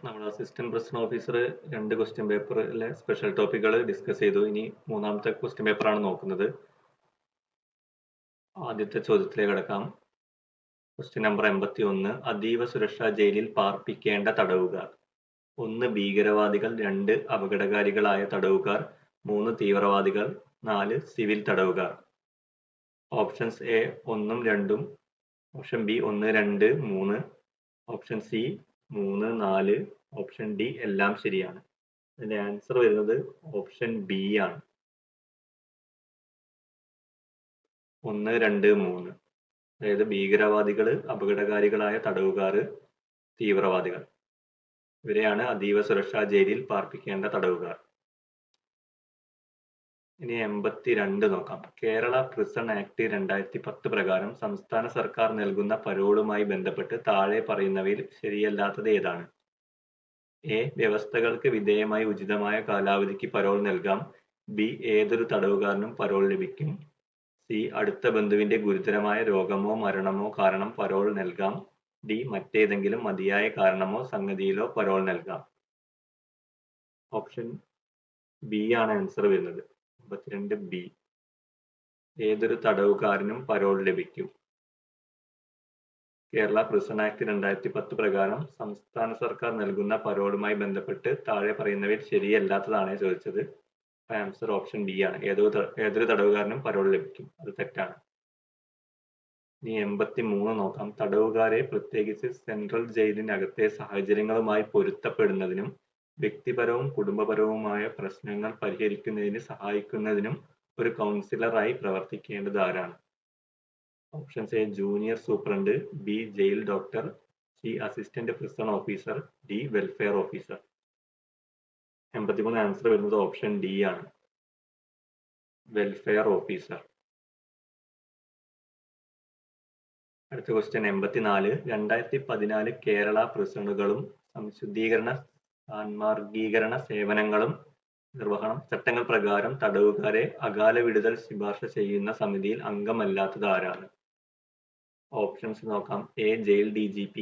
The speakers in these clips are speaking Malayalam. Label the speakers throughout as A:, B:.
A: നമ്മൾ അസിസ്റ്റന്റ് പ്രസിഡന്റ് ഓഫീസർ 2 ക്വസ്റ്റ്യൻ പേപ്പറിലെ സ്പെഷ്യൽ ടോപ്പിക്കുകൾ ഡിസ്കസ് ചെയ്തു. ഇനി മൂന്നാമത്തെ ക്വസ്റ്റ്യൻ പേപ്പറാണ് നോക്കുന്നത്. ആദ്യത്തെ ചോദ്യത്തിലേക്ക് കിടക്കാം. Question number 81. അതീവ സുരക്ഷാ ജയിലിൽ പാർപ്പിക്കേണ്ട തടവുകാർ: 1 ഭീകരവാദികൾ, 2 അപകടകാരികളായ തടവുകാർ, 3 തീവ്രവാദികൾ, 4 സിവിൽ തടവുകാർ. ഓപ്ഷൻസ് എ 1 ഉം 2 ഉം, option B 1, 2, 3, option C 3, 4, option D എല്ലാം ശരിയാണ്. അതിന്റെ ആൻസർ വരുന്നത് ഓപ്ഷൻ ബി ആണ്. 1, 2, 3. അതായത് ഭീകരവാദികള്, അപകടകാരികളായ തടവുകാര്, തീവ്രവാദികൾ, ഇവരെയാണ് അതീവ സുരക്ഷാ ജയിലിൽ പാർപ്പിക്കേണ്ട തടവുകാർ. ഇനി 82 നോക്കാം. കേരള പ്രിസൺ ആക്ട് 2010 പ്രകാരം സംസ്ഥാന സർക്കാർ നൽകുന്ന പരോളുമായി ബന്ധപ്പെട്ട് താഴെ പറയുന്നവയിൽ ശരിയല്ലാത്തത് ഏതാണ്? എ. വ്യവസ്ഥകൾക്ക് വിധേയമായി ഉചിതമായ കാലാവധിക്ക് പരോൾ നൽകാം. ബി. ഏതൊരു തടവുകാരനും പരോൾ ലഭിക്കും. സി. അടുത്ത ബന്ധുവിന്റെ ഗുരുതരമായ രോഗമോ മരണമോ കാരണം പരോൾ നൽകാം. ഡി. മറ്റേതെങ്കിലും മതിയായ കാരണമോ സംഗതിയിലോ പരോൾ നൽകാം. ഓപ്ഷൻ ബി ആണ് ആൻസർ വരുന്നത്. 52 ബി. ഏതൊരു തടവുകാരനും പരോൾ ലഭിക്കും. കേരള പ്രിസൺ ആക്ട് 2010 പ്രകാരം സംസ്ഥാന സർക്കാർ നൽകുന്ന പരോളുമായി ബന്ധപ്പെട്ട് താഴെ പറയുന്നവയിൽ ശരിയല്ലാത്തതാണ് ചോദിച്ചത്. ആൻസർ ഓപ്ഷൻ ബി ആണ്. ഏതൊരു തടവുകാരനും പരോൾ ലഭിക്കും. അത് തെറ്റാണ്. ഇനി 83 നോക്കാം. തടവുകാരെ പ്രത്യേകിച്ച് സെൻട്രൽ ജയിലിനകത്തെ സാഹചര്യങ്ങളുമായി പൊരുത്തപ്പെടുന്നതിനും വ്യക്തിപരവും കുടുംബപരവുമായ പ്രശ്നങ്ങൾ പരിഹരിക്കുന്നതിന് സഹായിക്കുന്നതിനും ഒരു കൗൺസിലറായി പ്രവർത്തിക്കേണ്ടത് ആരാണ്? Options A junior superintendent, B jail doctor, C assistant prison officer, D welfare officer. 83 answer വരുന്നത് ഓപ്ഷൻ ഡി ആണ്, വെൽഫെയർ ഓഫീസർ. അടുത്ത ക്വസ്റ്റ്യൻ 84. 2014 കേരള പ്രിസണുകളും സംശുദ്ധീകരണ സാന്മാർഗീകരണ സേവനങ്ങളും നിർവഹണം ചട്ടങ്ങൾ പ്രകാരം തടവുകാരെ അകാല വിടുതൽ ശുപാർശ ചെയ്യുന്ന സമിതിയിൽ അംഗമല്ലാത്തത് ആരാണ്? ഓപ്ഷൻസ് നോക്കാം. A jail DGP,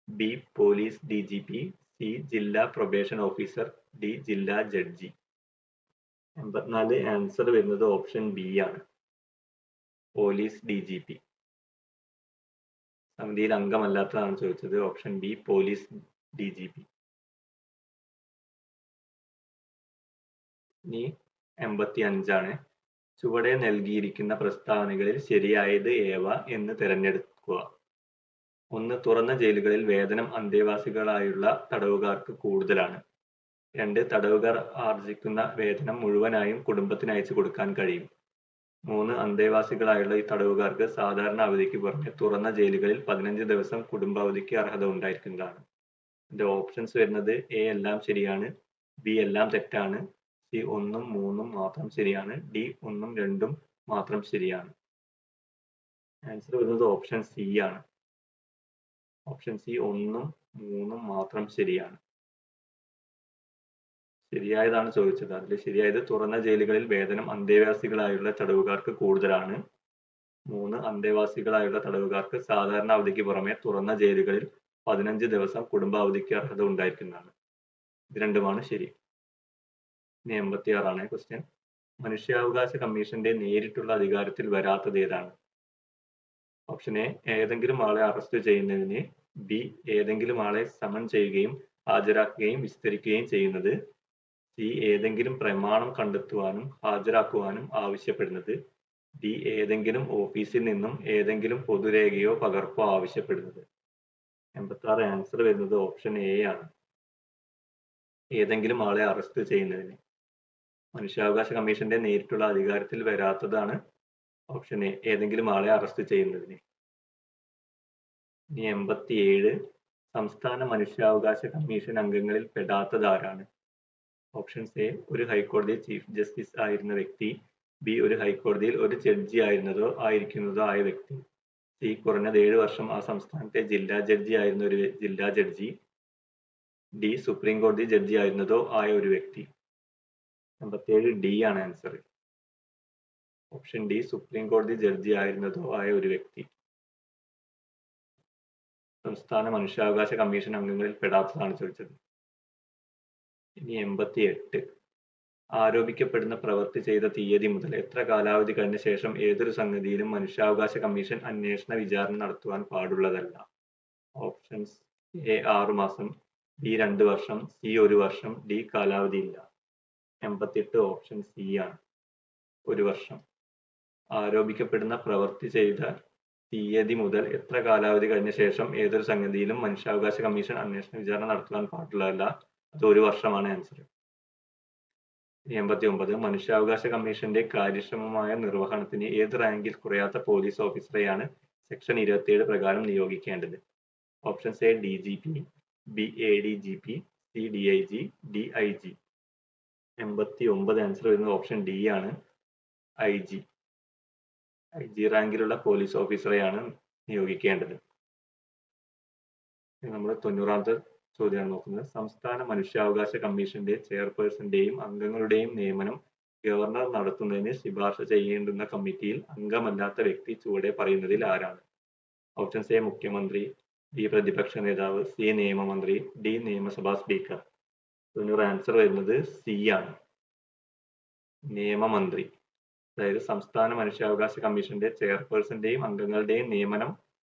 A: B police DGP, C ജില്ലാ പ്രൊബേഷൻ ഓഫീസർ, ഡി ജില്ലാ ജഡ്ജി. 84 ആൻസർ വരുന്നത് ഓപ്ഷൻ ബി ആണ്, പോലീസ് DGP. സമിതിയിൽ അംഗമല്ലാത്തതാണ് ചോദിച്ചത്. Option B police DGP. ഇനി 85 ആണ്. ചുവടെ നൽകിയിരിക്കുന്ന പ്രസ്താവനകളിൽ ശരിയായത് ഏവ എന്ന് തിരഞ്ഞെടുക്കുക. 1. തുറന്ന ജയിലുകളിൽ വേതനം അന്തേവാസികളായുള്ള തടവുകാർക്ക് കൂടുതലാണ്. 2. തടവുകാർ ആർജിക്കുന്ന വേതനം മുഴുവനായും കുടുംബത്തിന് അയച്ചു കൊടുക്കാൻ കഴിയും. 3. അന്തേവാസികളായുള്ള ഈ തടവുകാർക്ക് സാധാരണ അവധിക്ക് പുറമെ തുറന്ന ജയിലുകളിൽ 15 ദിവസം കുടുംബാവധിക്ക് അർഹത ഉണ്ടായിരിക്കുന്നതാണ്. ഇതിന്റെ ഓപ്ഷൻസ് വരുന്നത് എ എല്ലാം ശരിയാണ്, ബി എല്ലാം തെറ്റാണ്, സി 1 ഉം 3 ഉം മാത്രം ശരിയാണ്, ഡി 1 ഉം 2 ഉം മാത്രം ശരിയാണ്. ആൻസർ വരുന്നത് ഓപ്ഷൻ സി ആണ്. ഓപ്ഷൻ സി 1 ഉം 3 ഉം മാത്രം ശരിയാണ്. ശരിയായതാണ് ചോദിച്ചത്. അതിൽ ശരിയായത് തുറന്ന ജയിലുകളിൽ വേതനം അന്തേവാസികളായുള്ള തടവുകാർക്ക് കൂടുതലാണ്. 3. അന്തേവാസികളായുള്ള തടവുകാർക്ക് സാധാരണ അവധിക്ക് പുറമെ തുറന്ന ജയിലുകളിൽ 15 ദിവസം കുടുംബാവധിക്ക് അർഹത ഉണ്ടായിരിക്കുന്നതാണ്. ഇത് രണ്ടുമാണ് ശരി. ഇനി 86 ആണ് ക്വസ്റ്റ്യൻ. മനുഷ്യാവകാശ കമ്മീഷന്റെ നേരിട്ടുള്ള അധികാരത്തിൽ വരാത്തത് ഏതാണ്? ഓപ്ഷൻ എ ഏതെങ്കിലും ആളെ അറസ്റ്റ് ചെയ്യുന്നതിന്, ബി ഏതെങ്കിലും ആളെ സമൺ ചെയ്യുകയും ഹാജരാക്കുകയും വിസ്തരിക്കുകയും ചെയ്യുന്നത്, സി ഏതെങ്കിലും പ്രമാണം കണ്ടെത്തുവാനും ഹാജരാക്കുവാനും ആവശ്യപ്പെടുന്നത്, ഡി ഏതെങ്കിലും ഓഫീസിൽ നിന്നും ഏതെങ്കിലും പൊതുരേഖയോ പകർപ്പോ ആവശ്യപ്പെടുന്നത്. 86 ആൻസർ വരുന്നത് ഓപ്ഷൻ എ ആണ്, ഏതെങ്കിലും ആളെ അറസ്റ്റ് ചെയ്യുന്നതിന്. മനുഷ്യാവകാശ കമ്മീഷന്റെ നേരിട്ടുള്ള അധികാരത്തിൽ വരാത്തതാണ് ഓപ്ഷൻ എ, ഏതെങ്കിലും ആളെ അറസ്റ്റ് ചെയ്യുന്നതിന്. ഇനി 87. സംസ്ഥാന മനുഷ്യാവകാശ കമ്മീഷൻ അംഗങ്ങളിൽ പെടാത്തത് ആരാണ്? ഓപ്ഷൻസ് എ ഒരു ഹൈക്കോടതി ചീഫ് ജസ്റ്റിസ് ആയിരുന്ന വ്യക്തി, ബി ഒരു ഹൈക്കോടതിയിൽ ഒരു ജഡ്ജി ആയിരുന്നതോ ആയ വ്യക്തി, സി കുറഞ്ഞത് 7 വർഷം ആ സംസ്ഥാനത്തെ ജില്ലാ ജഡ്ജി ആയിരുന്ന ഒരു ജില്ലാ ജഡ്ജി, ഡി സുപ്രീം കോടതി ജഡ്ജി ആയിരുന്നതോ ആയ ഒരു വ്യക്തി. 87 ഡി ആണ് ആൻസർ. ഓപ്ഷൻ ഡി സുപ്രീം കോടതി ജഡ്ജി ആയിരുന്നതോ ആയ ഒരു വ്യക്തി. സംസ്ഥാന മനുഷ്യാവകാശ കമ്മീഷൻ അംഗങ്ങളിൽ പെടാത്തതാണ് ചോദിച്ചത്. ഇനി 88. ആരോപിക്കപ്പെടുന്ന പ്രവൃത്തി ചെയ്ത തീയതി മുതൽ എത്ര കാലാവധി കഴിഞ്ഞ ശേഷം ഏതൊരു സംഗതിയിലും മനുഷ്യാവകാശ കമ്മീഷൻ അന്വേഷണ വിചാരണ നടത്തുവാൻ പാടുള്ളതല്ല? ഓപ്ഷൻസ്: എ 6 മാസം, ബി 2 വർഷം, സി 1 വർഷം, ഡി കാലാവധിയില്ല. 88 ഓപ്ഷൻ സി ആണ്, 1 വർഷം. ആരോപിക്കപ്പെടുന്ന പ്രവൃത്തി ചെയ്ത തീയതി മുതൽ എത്ര കാലാവധി കഴിഞ്ഞ ശേഷം ഏതൊരു സംഗതിയിലും മനുഷ്യാവകാശ കമ്മീഷൻ അന്വേഷണ വിചാരണ നടത്തുവാൻ പാടുള്ളതല്ല, അത് 1 വർഷമാണ് ആൻസർ. 89. മനുഷ്യാവകാശ കമ്മീഷന്റെ കാര്യക്ഷമമായ നിർവഹണത്തിന് ഏത് റാങ്കിൽ കുറയാത്ത പോലീസ് ഓഫീസറെയാണ് സെക്ഷൻ 27 പ്രകാരം നിയോഗിക്കേണ്ടത്? Options: A DGP, B ADGP, C DIG, D IG. 89 answer വരുന്നത് ഓപ്ഷൻ ഡി ആണ്, IG. IG റാങ്കിലുള്ള പോലീസ് ഓഫീസറെയാണ് നിയോഗിക്കേണ്ടത്. നമ്മൾ 90ാമത്തെ ചോദ്യമാണ് നോക്കുന്നത്. സംസ്ഥാന മനുഷ്യാവകാശ കമ്മീഷന്റെ ചെയർപേഴ്സന്റെയും അംഗങ്ങളുടെയും നിയമനം ഗവർണർ നടത്തുന്നതിന് ശുപാർശ ചെയ്യേണ്ടുന്ന കമ്മിറ്റിയിൽ അംഗമല്ലാത്ത വ്യക്തി ചുവടെ പറയുന്നതിൽ ആരാണ്? ഓപ്ഷൻസ്: എ മുഖ്യമന്ത്രി, ബി പ്രതിപക്ഷ നേതാവ്, സി നിയമമന്ത്രി, ഡി നിയമസഭാ സ്പീക്കർ. ഇതിനൊരു ആൻസർ വരുന്നത് സി ആണ്, നിയമമന്ത്രി. അതായത് സംസ്ഥാന മനുഷ്യാവകാശ കമ്മീഷന്റെ ചെയർപേഴ്സന്റെയും അംഗങ്ങളുടെയും നിയമനം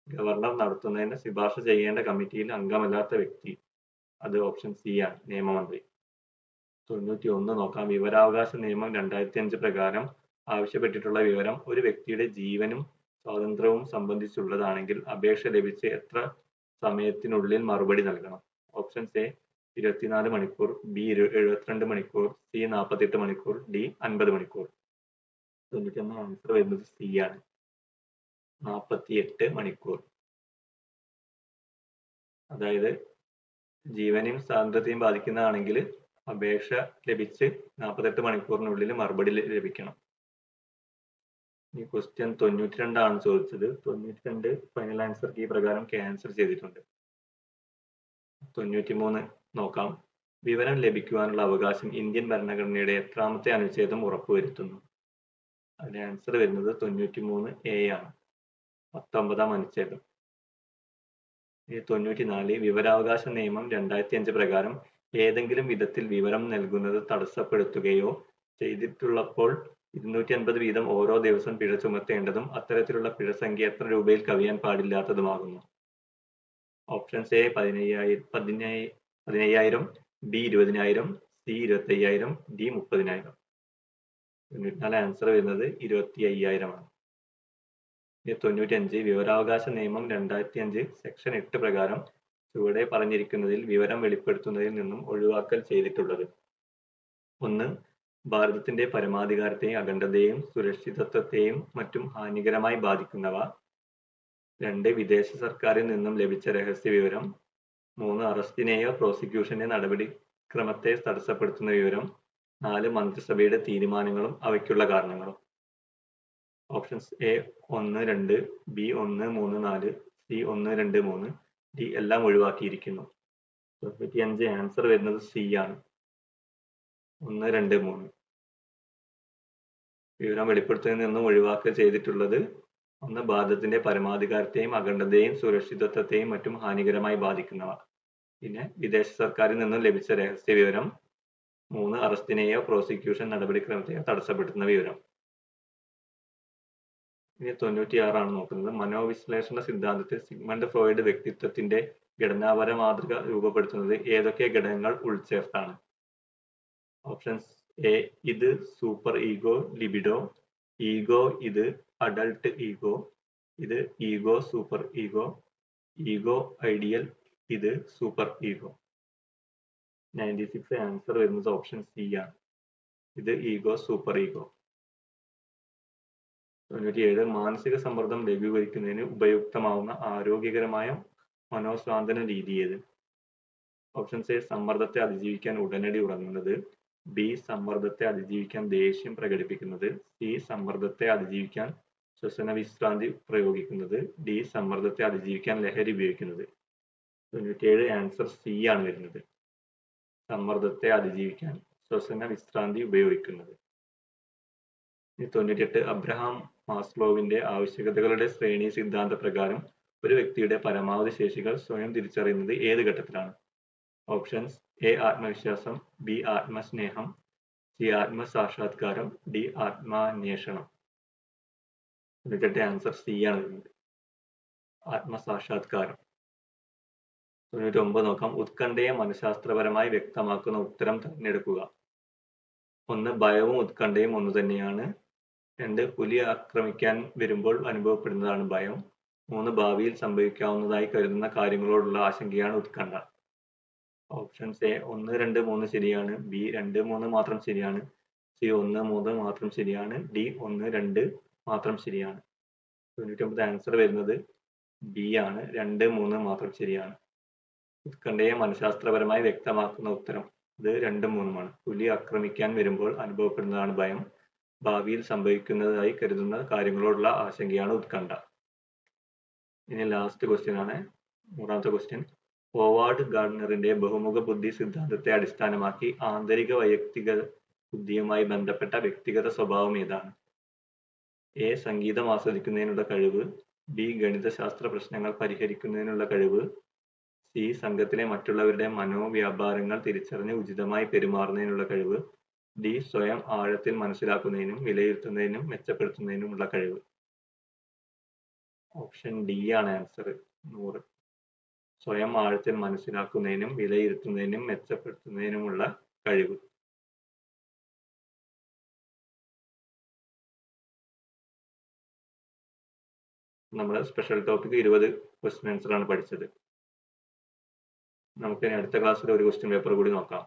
A: ഗവർണർ നടത്തുന്നതിന് ശുപാർശ ചെയ്യേണ്ട കമ്മിറ്റിയിൽ അംഗമല്ലാത്ത വ്യക്തി, അത് ഓപ്ഷൻ സി ആണ്, നിയമമന്ത്രി. 91 നോക്കാം. വിവരാവകാശ നിയമം 2005 പ്രകാരം ആവശ്യപ്പെട്ടിട്ടുള്ള വിവരം ഒരു വ്യക്തിയുടെ ജീവനും സ്വാതന്ത്ര്യവും സംബന്ധിച്ചുള്ളതാണെങ്കിൽ അപേക്ഷ ലഭിച്ച് എത്ര സമയത്തിനുള്ളിൽ മറുപടി നൽകണം? ഓപ്ഷൻസ്: എ 24 മണിക്കൂർ, ബി 72 മണിക്കൂർ, സി 48 മണിക്കൂർ, ഡി 50 മണിക്കൂർ. 91 ആൻസർ വരുന്നത് സി ആണ്, 48 മണിക്കൂർ. അതായത് ജീവനെയും സ്വാതന്ത്ര്യത്തെയും ബാധിക്കുന്നതാണെങ്കിൽ അപേക്ഷ ലഭിച്ച് 48 മണിക്കൂറിനുള്ളിൽ മറുപടി ലഭിക്കണം. ഈ ക്വസ്റ്റ്യൻ 92 ആണ് ചോദിച്ചത്. 92 ഫൈനൽ ആൻസർ കീ പ്രകാരം ക്യാൻസൽ ചെയ്തിട്ടുണ്ട്. 93 നോക്കാം. വിവരം ലഭിക്കുവാനുള്ള അവകാശം ഇന്ത്യൻ ഭരണഘടനയുടെ എത്രാമത്തെ അനുച്ഛേദം ഉറപ്പുവരുത്തുന്നു? അതിന്റെ ആൻസർ വരുന്നത് 93 എ ആണ്, 19ാം അനുച്ഛേദം. 94 വിവരാവകാശ നിയമം 2005 പ്രകാരം ഏതെങ്കിലും വിധത്തിൽ വിവരം നൽകുന്നത് തടസ്സപ്പെടുത്തുകയോ ചെയ്തിട്ടുള്ളപ്പോൾ 250 വീതം ഓരോ ദിവസം പിഴ ചുമത്തേണ്ടതും അത്തരത്തിലുള്ള പിഴ സംഖ്യ എത്ര രൂപയിൽ കവിയാൻ പാടില്ലാത്തതുമാകുന്നു? Options: A 15,000, B 20,000, C 25,000, D 30,000. 94 answer വരുന്നത് 25,000 ആണ്. 95 വിവരാവകാശ നിയമം 2005 സെക്ഷൻ 8 പ്രകാരം ചുവടെ പറഞ്ഞിരിക്കുന്നതിൽ വിവരം വെളിപ്പെടുത്തുന്നതിൽ നിന്നും ഒഴിവാക്കൽ ചെയ്തിട്ടുള്ളത്: 1. ഭാരതത്തിന്റെ പരമാധികാരത്തെയും അഖണ്ഡതയെയും സുരക്ഷിതത്വത്തെയും മറ്റും ഹാനികരമായി ബാധിക്കുന്നവ. 2. വിദേശ സർക്കാരിൽ നിന്നും ലഭിച്ച രഹസ്യ വിവരം. 3. അറസ്റ്റിനെയോ പ്രോസിക്യൂഷന്റെ നടപടിക്രമത്തെ തടസ്സപ്പെടുത്തുന്ന വിവരം. 4. മന്ത്രിസഭയുടെ തീരുമാനങ്ങളും അവയ്ക്കുള്ള കാരണങ്ങളും. Options: A 1, 2, B 1, 3, 4, C 1, 2, 3, D എല്ലാം ഒഴിവാക്കിയിരിക്കുന്നു. 95 ആൻസർ വരുന്നത് സി ആണ്, 1, 2, 3. വിവരം വെളിപ്പെടുത്തുന്നതിൽ നിന്നും ഒഴിവാക്കൽ ചെയ്തിട്ടുള്ളത്: 1. ഭാരതത്തിന്റെ പരമാധികാരത്തെയും അഖണ്ഡതയെയും സുരക്ഷിതത്വത്തെയും മറ്റും ഹാനികരമായി ബാധിക്കുന്നവ. പിന്നെ വിദേശ സർക്കാരിൽ നിന്നും ലഭിച്ച രഹസ്യ വിവരം. 3. അറസ്റ്റിനെയോ പ്രോസിക്യൂഷൻ നടപടിക്രമത്തെയോ തടസ്സപ്പെടുത്തുന്ന വിവരം. ഇനി 96 ആണ് നോക്കുന്നത്. മനോവിശ്ലേഷണ സിദ്ധാന്തത്തിൽ സിഗ്മണ്ട് ഫ്രോയിഡ് വ്യക്തിത്വത്തിന്റെ ഘടനാപര മാതൃക രൂപപ്പെടുത്തുന്നത് ഏതൊക്കെ ഘടകങ്ങൾ ഉൾച്ചേർത്താണ്? ഓപ്ഷൻസ്: എ ഇത്, സൂപ്പർ ഈഗോ, ലിബിഡോ, ഈഗോ ഇത്, അഡൾട്ട് ഈഗോ, ഇത്, ego, super ego, ego ideal, ഇത്, സൂപ്പർ ഈഗോ. 96 ആൻസർ വരുന്നത് ഓപ്ഷൻ സി ആണ്, ഇത്, ഈഗോ, സൂപ്പർ ഈഗോ. 97 മാനസിക സമ്മർദ്ദം ലഘൂകരിക്കുന്നതിന് ഉപയുക്തമാവുന്ന ആരോഗ്യകരമായ മനോസ്വാന്തന രീതി ഏത്? ഓപ്ഷൻസ്: എ സമ്മർദ്ദത്തെ അതിജീവിക്കാൻ ഉടനടി ഉറങ്ങുന്നത്, ബി സമ്മർദ്ദത്തെ അതിജീവിക്കാൻ ദേഷ്യം പ്രകടിപ്പിക്കുന്നത്, സി സമ്മർദ്ദത്തെ അതിജീവിക്കാൻ ശ്വസന വിശ്രാന്തി പ്രയോഗിക്കുന്നത്, ഡി സമ്മർദ്ദത്തെ അതിജീവിക്കാൻ ലഹരി ഉപയോഗിക്കുന്നത്. 97 ആൻസർ സി ആണ് വരുന്നത്, സമ്മർദ്ദത്തെ അതിജീവിക്കാൻ ശ്വസന വിശ്രാന്തി ഉപയോഗിക്കുന്നത്. 98 അബ്രഹാം മാസ്ലോവിന്റെ ആവശ്യകതകളുടെ ശ്രേണി സിദ്ധാന്ത പ്രകാരം ഒരു വ്യക്തിയുടെ പരമാവധി ശേഷികൾ സ്വയം തിരിച്ചറിയുന്നത് ഏത് ഘട്ടത്തിലാണ്? ഓപ്ഷൻസ് എ ആത്മവിശ്വാസം, ബി ആത്മസ്നേഹം, സി ആത്മസാക്ഷാത്കാരം, ഡി ആത്മാന്വേഷണം. ഇതിന്റെ ആൻസർ സി ആണ് വരുന്നത്, ആത്മസാക്ഷാത്കാരം. 99 നോക്കാം. ഉത്കണ്ഠയെ മനഃശാസ്ത്രപരമായി വ്യക്തമാക്കുന്ന ഉത്തരം തിരഞ്ഞെടുക്കുക. 1 ഭയവും ഉത്കണ്ഠയും ഒന്ന് തന്നെയാണ്. 2 പുലി ആക്രമിക്കാൻ വരുമ്പോൾ അനുഭവപ്പെടുന്നതാണ് ഭയം. 3 ഭാവിയിൽ സംഭവിക്കാവുന്നതായി കരുതുന്ന കാര്യങ്ങളോടുള്ള ആശങ്കയാണ് ഉത്കണ്ഠ. ഓപ്ഷൻസ് എ 1, 2, 3 ശരിയാണ്, ബി 2, 3 മാത്രം ശരിയാണ്, സി 1, 3 മാത്രം ശരിയാണ്, ഡി 1, 2 മാത്രം ശരിയാണ്. 99 ആൻസർ വരുന്നത് ബി ആണ്, 2, 3 മാത്രം ശരിയാണ്. ഉത്കണ്ഠയെ മനഃശാസ്ത്രപരമായി വ്യക്തമാക്കുന്ന ഉത്തരം ഇത് 2, 3 പുലി ആക്രമിക്കാൻ വരുമ്പോൾ അനുഭവപ്പെടുന്നതാണ് ഭയം. ഭാവിയിൽ സംഭവിക്കുന്നതായി കരുതുന്ന കാര്യങ്ങളോടുള്ള ആശങ്കയാണ് ഉത്കണ്ഠ. ഇനി ലാസ്റ്റ് ക്വസ്റ്റ്യൻ ആണ്, 100ാമത്തെ ക്വസ്റ്റ്യൻ. ഹോവാർഡ് ഗാർഡനറിന്റെ ബഹുമുഖ ബുദ്ധി സിദ്ധാന്തത്തെ അടിസ്ഥാനമാക്കി ആന്തരിക വൈയക്തിക ബുദ്ധിയുമായി ബന്ധപ്പെട്ട വ്യക്തിഗത സ്വഭാവം ഏതാണ്? എ സംഗീതം ആസ്വദിക്കുന്നതിനുള്ള കഴിവ്, ബി ഗണിതശാസ്ത്ര പ്രശ്നങ്ങൾ പരിഹരിക്കുന്നതിനുള്ള കഴിവ്, സി സംഘത്തിലെ മറ്റുള്ളവരുടെ മനോവ്യാപാരങ്ങൾ തിരിച്ചറിഞ്ഞ് ഉചിതമായി പെരുമാറുന്നതിനുള്ള കഴിവ്, ഡി സ്വയം ആഴത്തിൽ മനസ്സിലാക്കുന്നതിനും വിലയിരുത്തുന്നതിനും മെച്ചപ്പെടുത്തുന്നതിനുമുള്ള കഴിവ്. ഓപ്ഷൻ ഡി ആണ് ആൻസർ 100. സ്വയം ആഴത്തിൽ മനസ്സിലാക്കുന്നതിനും വിലയിരുത്തുന്നതിനും മെച്ചപ്പെടുത്തുന്നതിനുമുള്ള കഴിവ്. നമ്മുടെ സ്പെഷ്യൽ ടോപ്പിക് 20 ക്വസ്റ്റ്യൻ ആൻസർ ആണ് പഠിച്ചത്. നമുക്ക് അടുത്ത ക്ലാസ്സിൽ ഒരു ക്വസ്റ്റ്യൻ പേപ്പർ കൂടി നോക്കാം.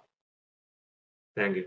A: Thank you.